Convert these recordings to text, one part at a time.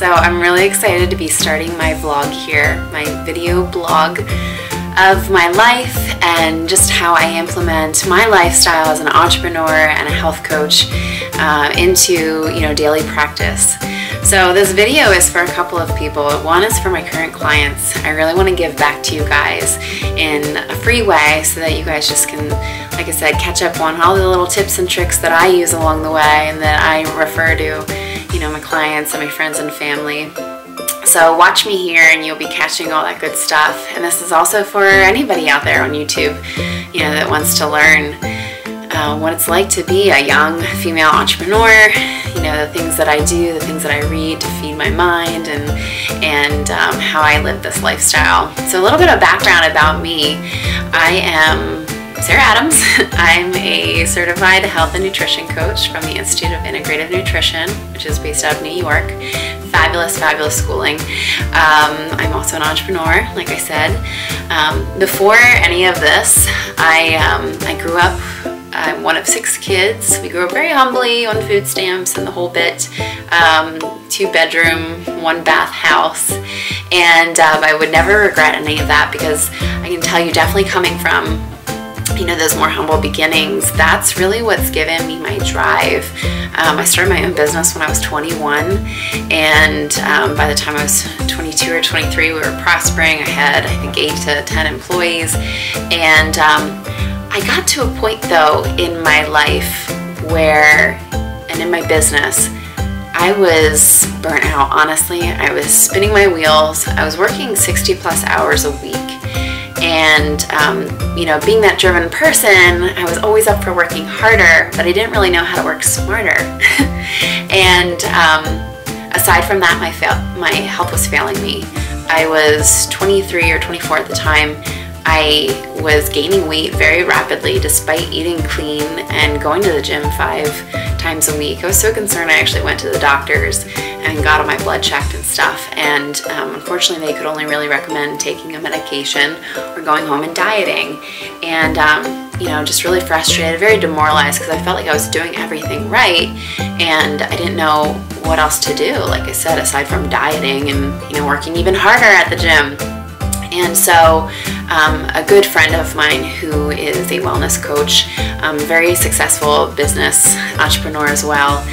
So I'm really excited to be starting my vlog here, my video blog of my life and just how I implement my lifestyle as an entrepreneur and a health coach into daily practice. So this video is for a couple of people. One is for my current clients. I really want to give back to you guys in a free way so that you guys just can, like I said, catch up on all the little tips and tricks that I use along the way and that I refer to, my clients and my friends and family. So watch me here and you'll be catching all that good stuff. And this is also for anybody out there on YouTube, that wants to learn what it's like to be a young female entrepreneur, the things that I do, the things that I read to feed my mind, and how I live this lifestyle. So a little bit of background about me. I am Sarah Adams. I'm a certified health and nutrition coach from the Institute of Integrative Nutrition, which is based out of New York. Fabulous, fabulous schooling. I'm also an entrepreneur, like I said. Before any of this, I grew up. I'm one of 6 kids. We grew up very humbly on food stamps and the whole bit. 2-bedroom, 1-bath house. And I would never regret any of that because I can tell you, definitely coming from those more humble beginnings, that's really what's given me my drive. I started my own business when I was 21, and by the time I was 22 or 23, we were prospering. I had, I think, 8 to 10 employees, and I got to a point, though, in my life and in my business, I was burnt out, honestly. I was spinning my wheels. I was working 60+ hours a week. And, being that driven person, I was always up for working harder, but I didn't really know how to work smarter. And aside from that, my health was failing me. I was 23 or 24 at the time. I was gaining weight very rapidly despite eating clean and going to the gym 5 times a week. I was so concerned I actually went to the doctors and got all my blood checked and stuff, and unfortunately they could only really recommend taking a medication or going home and dieting. And just really frustrated, very demoralized, because I felt like I was doing everything right and I didn't know what else to do, like I said, aside from dieting and working even harder at the gym. And so a good friend of mine who is a wellness coach, very successful business entrepreneur as well,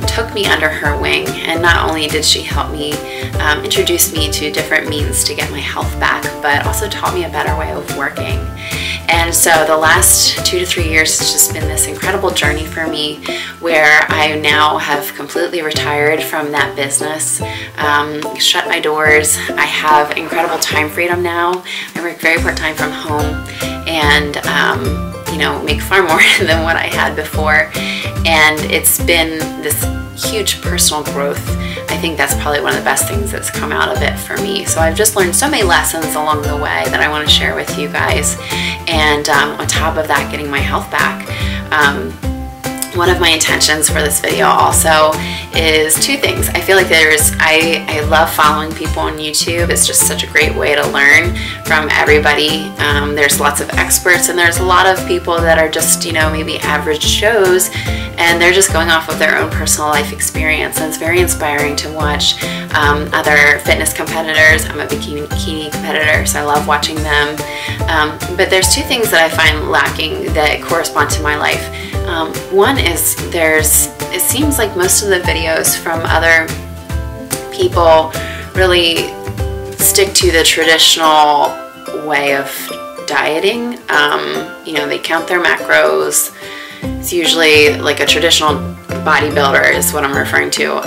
took me under her wing. And not only did she help me introduce me to different means to get my health back, but also taught me a better way of working. And so the last 2 to 3 years has just been this incredible journey for me, where I now have completely retired from that business, shut my doors. I have incredible time freedom now. I work very part-time from home and make far more than what I had before. And it's been this huge personal growth. I think that's probably one of the best things that's come out of it for me. So I've just learned so many lessons along the way that I want to share with you guys. And on top of that, getting my health back. One of my intentions for this video also is 2 things. I feel like I love following people on YouTube. It's just such a great way to learn from everybody. There's lots of experts and there's a lot of people that are just, maybe average Joes, and they're just going off of their own personal life experience. And it's very inspiring to watch other fitness competitors. I'm a bikini competitor, so I love watching them. But there's 2 things that I find lacking that correspond to my life. One is it seems like most of the videos from other people really stick to the traditional way of dieting. They count their macros. It's usually like a traditional bodybuilder is what I'm referring to.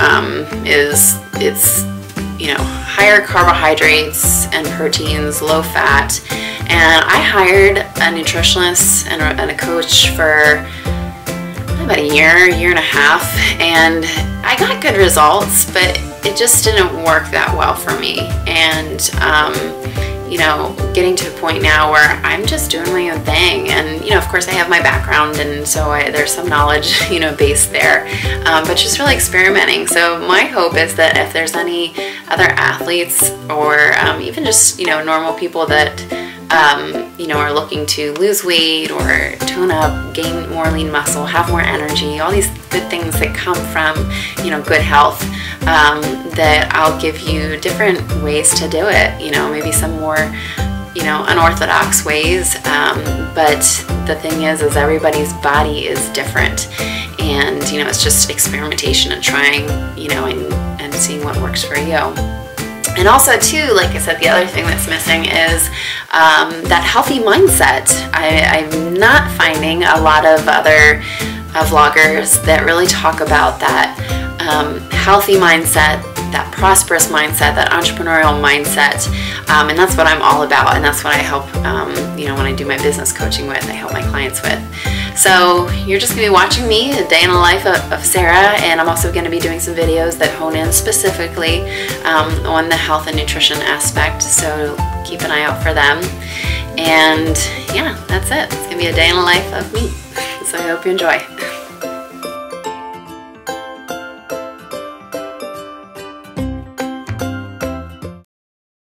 It's higher carbohydrates and proteins, low fat. And I hired a nutritionist and a coach for about a year and a half, and I got good results, but it just didn't work that well for me. And getting to a point now where I'm just doing my own thing, and of course I have my background, and so there's some knowledge based there, but just really experimenting. So my hope is that if there's any other athletes or even just normal people that you know, are looking to lose weight or tone up, gain more lean muscle, have more energy, all these good things that come from, you know, good health, that I'll give you different ways to do it, you know, maybe some more, you know, unorthodox ways, but the thing is everybody's body is different, and, you know, it's just experimentation and trying, you know, and seeing what works for you. And also too, like I said, the other thing that's missing is that healthy mindset. I'm not finding a lot of other vloggers that really talk about that healthy mindset, that prosperous mindset, that entrepreneurial mindset, and that's what I'm all about, and that's what I help, you know, when I do my business coaching with, I help my clients with. So you're just going to be watching me, a day in the life of Sarah, and I'm also going to be doing some videos that hone in specifically on the health and nutrition aspect, so keep an eye out for them. And yeah, that's it. It's going to be a day in the life of me, so I hope you enjoy.